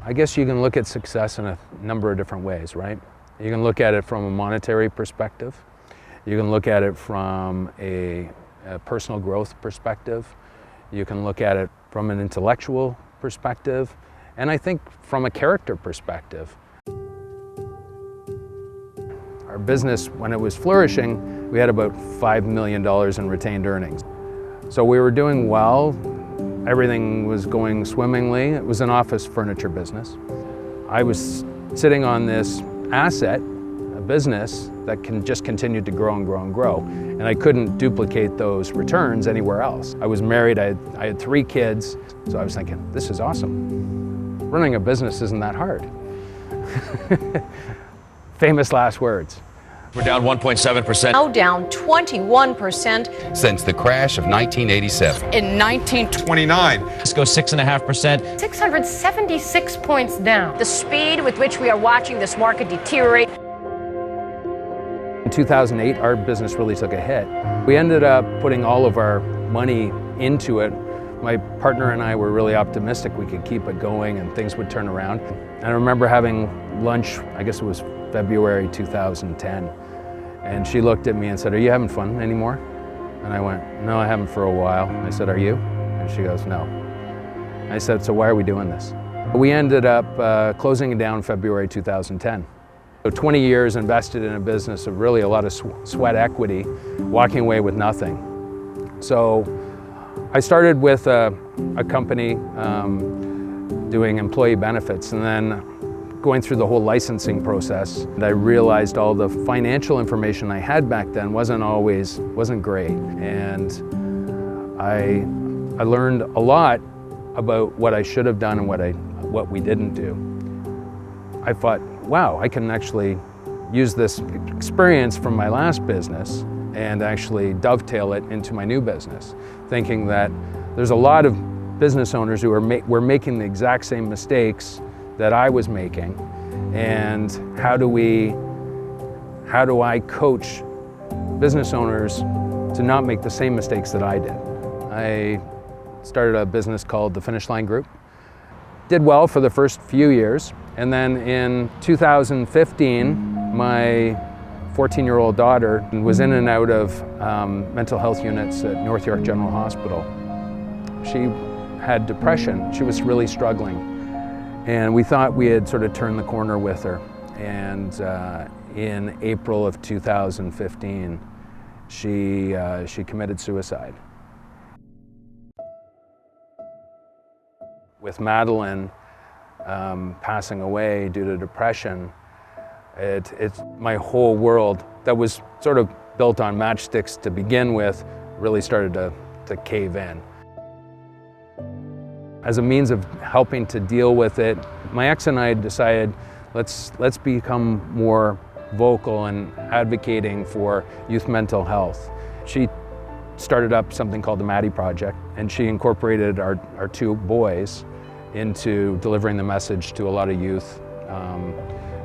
I guess you can look at success in a number of different ways, right? You can look at it from a monetary perspective. You can look at it from a personal growth perspective. You can look at it from an intellectual perspective, and I think from a character perspective. Our business, when it was flourishing, we had about $5 million in retained earnings. So we were doing well. Everything was going swimmingly. It was an office furniture business. I was sitting on this asset, a business that just continued to grow and grow and grow, and I couldn't duplicate those returns anywhere else. I was married, I had 3 kids, so I was thinking, this is awesome. Running a business isn't that hard. Famous last words. We're down 1.7%. Now down 21%. Since the crash of 1987. In 1929. Let's go 6.5%. 676 points down. The speed with which we are watching this market deteriorate. In 2008, our business really took a hit. We ended up putting all of our money into it. My partner and I were really optimistic we could keep it going and things would turn around. And I remember having lunch, I guess it was February 2010, and she looked at me and said, "Are you having fun anymore?" And I went, "No, I haven't for a while." And I said, "Are you?" And she goes, "No." I said, "So why are we doing this?" We ended up closing it down February 2010. So 20 years invested in a business of really a lot of sweat equity, walking away with nothing. So I started with a company doing employee benefits, and then going through the whole licensing process, and I realized all the financial information I had back then wasn't great, and I learned a lot about what I should have done and what we didn't do. I thought, wow, I can actually use this experience from my last business and actually dovetail it into my new business, thinking that there's a lot of business owners who were making the exact same mistakes that I was making, and how do I coach business owners to not make the same mistakes that I did? I started a business called the Finish Line Group. Did well for the first few years, and then in 2015, my 14-year-old daughter was in and out of mental health units at North York General Hospital. She had depression. She was really struggling. And we thought we had sort of turned the corner with her. And in April of 2015, she committed suicide. With Madeline passing away due to depression, it's my whole world that was sort of built on matchsticks to begin with really started to cave in. As a means of helping to deal with it, my ex and I decided, let's become more vocal and advocating for youth mental health. She started up something called the Maddie Project, and she incorporated our 2 boys into delivering the message to a lot of youth,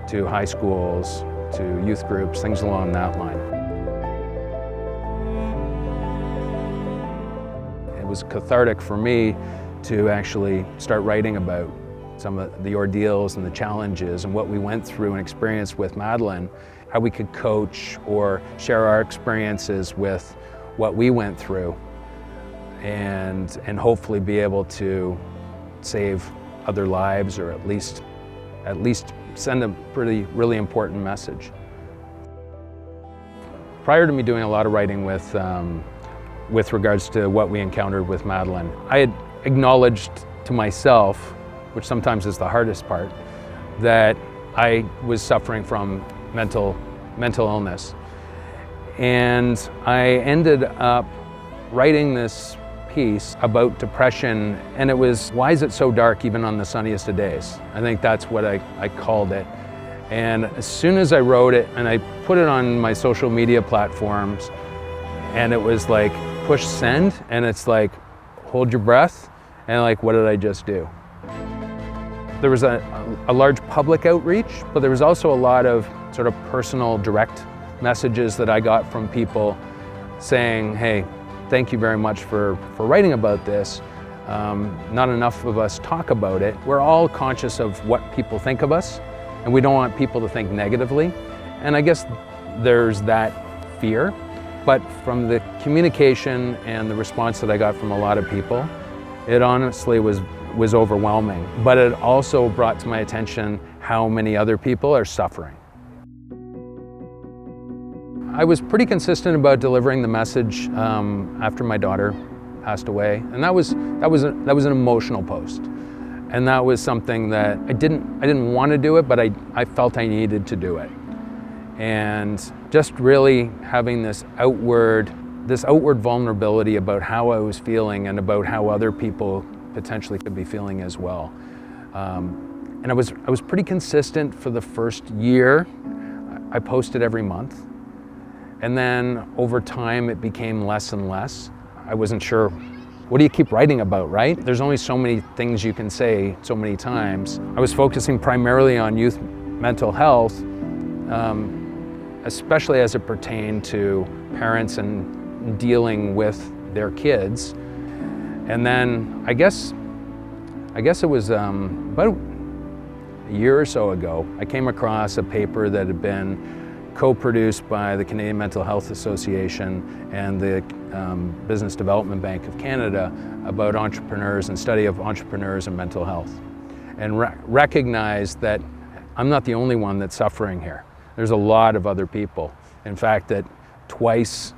to high schools, to youth groups, things along that line. It was cathartic for me to actually start writing about some of the ordeals and the challenges and what we went through and experienced with Madeline, how we could coach or share our experiences with what we went through, and hopefully be able to save other lives, or at least send a really important message. Prior to me doing a lot of writing with regards to what we encountered with Madeline, I had acknowledged to myself, which sometimes is the hardest part, that I was suffering from mental illness. And I ended up writing this piece about depression, and it was, why is it so dark even on the sunniest of days? I think that's what I called it. And as soon as I wrote it and I put it on my social media platforms, and it was like, push send, and it's like, hold your breath, and like, what did I just do? There was a large public outreach, but there was also a lot of sort of personal, direct messages that I got from people saying, hey, thank you very much for writing about this. not enough of us talk about it. We're all conscious of what people think of us, and we don't want people to think negatively. And I guess there's that fear. But from the communication and the response that I got from a lot of people, it honestly was overwhelming. But it also brought to my attention how many other people are suffering. I was pretty consistent about delivering the message after my daughter passed away, and that was an emotional post, and that was something that I didn't want to do it, but I felt I needed to do it, and just really having this outward vulnerability about how I was feeling and about how other people potentially could be feeling as well, and I was pretty consistent for the first year. I posted every month. And then over time, it became less and less. I wasn't sure, what do you keep writing about, right? There's only so many things you can say so many times. I was focusing primarily on youth mental health, especially as it pertained to parents and dealing with their kids. And then I guess it was about a year or so ago, I came across a paper that had been co-produced by the Canadian Mental Health Association and the Business Development Bank of Canada about entrepreneurs and study of entrepreneurs and mental health, and recognized that I'm not the only one that's suffering here. There's a lot of other people. In fact, that twice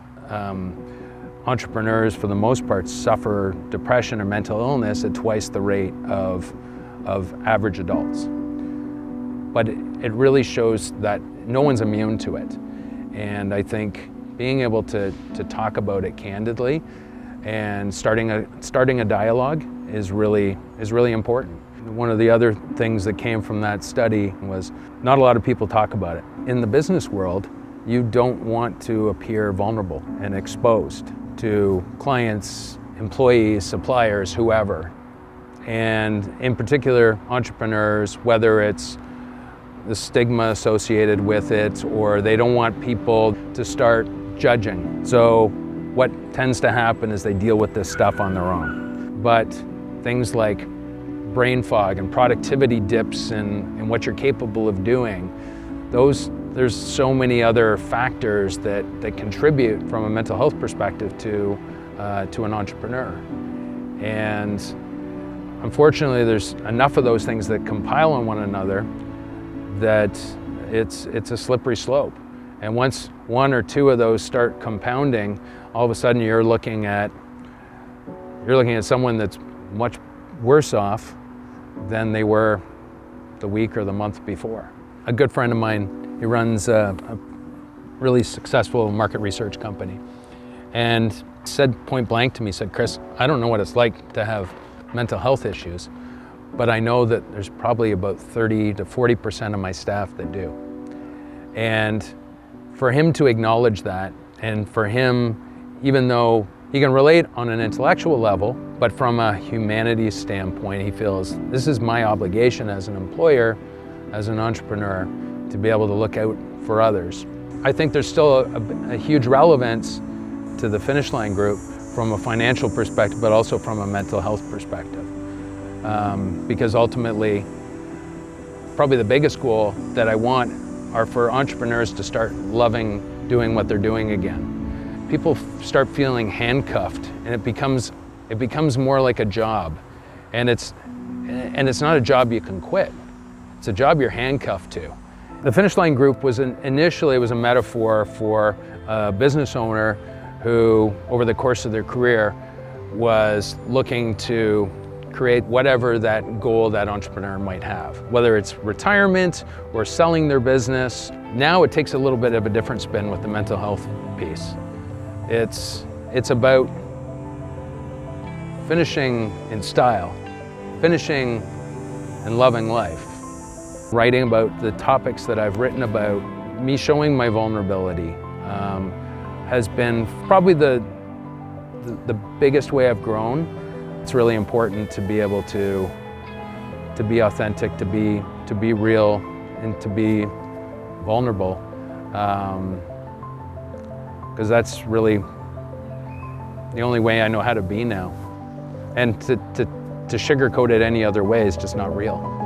entrepreneurs, for the most part, suffer depression or mental illness at twice the rate of average adults. But it really shows that no one's immune to it. And I think being able to talk about it candidly and starting a dialogue is really important. One of the other things that came from that study was not a lot of people talk about it. In the business world, you don't want to appear vulnerable and exposed to clients, employees, suppliers, whoever. And in particular, entrepreneurs, whether it's the stigma associated with it, or they don't want people to start judging. So what tends to happen is they deal with this stuff on their own. But things like brain fog and productivity dips in what you're capable of doing, there's so many other factors that contribute from a mental health perspective to an entrepreneur. And unfortunately, there's enough of those things that compile on one another that it's a slippery slope. And once one or two of those start compounding, all of a sudden you're looking at someone that's much worse off than they were the week or the month before. A good friend of mine, he runs a really successful market research company, and said point blank to me, said, "Chris, I don't know what it's like to have mental health issues, but I know that there's probably about 30 to 40% of my staff that do." And for him to acknowledge that, and for him, even though he can relate on an intellectual level, but from a humanities standpoint, he feels this is my obligation as an employer, as an entrepreneur, to be able to look out for others. I think there's still a huge relevance to the Finish Line Group from a financial perspective, but also from a mental health perspective. Because ultimately, probably the biggest goal that I want are for entrepreneurs to start loving doing what they're doing again. People start feeling handcuffed, and it becomes more like a job, and it's not a job you can quit. It's a job you're handcuffed to. The Finish Line Group was initially a metaphor for a business owner who, over the course of their career, was looking to create whatever that goal that entrepreneur might have, whether it's retirement or selling their business. Now it takes a little bit of a different spin with the mental health piece. It's about finishing in style, finishing and loving life. Writing about the topics that I've written about, me showing my vulnerability, has been probably the biggest way I've grown. It's really important to be able to be authentic, to be real, and to be vulnerable, because that's really the only way I know how to be now. And to sugarcoat it any other way is just not real.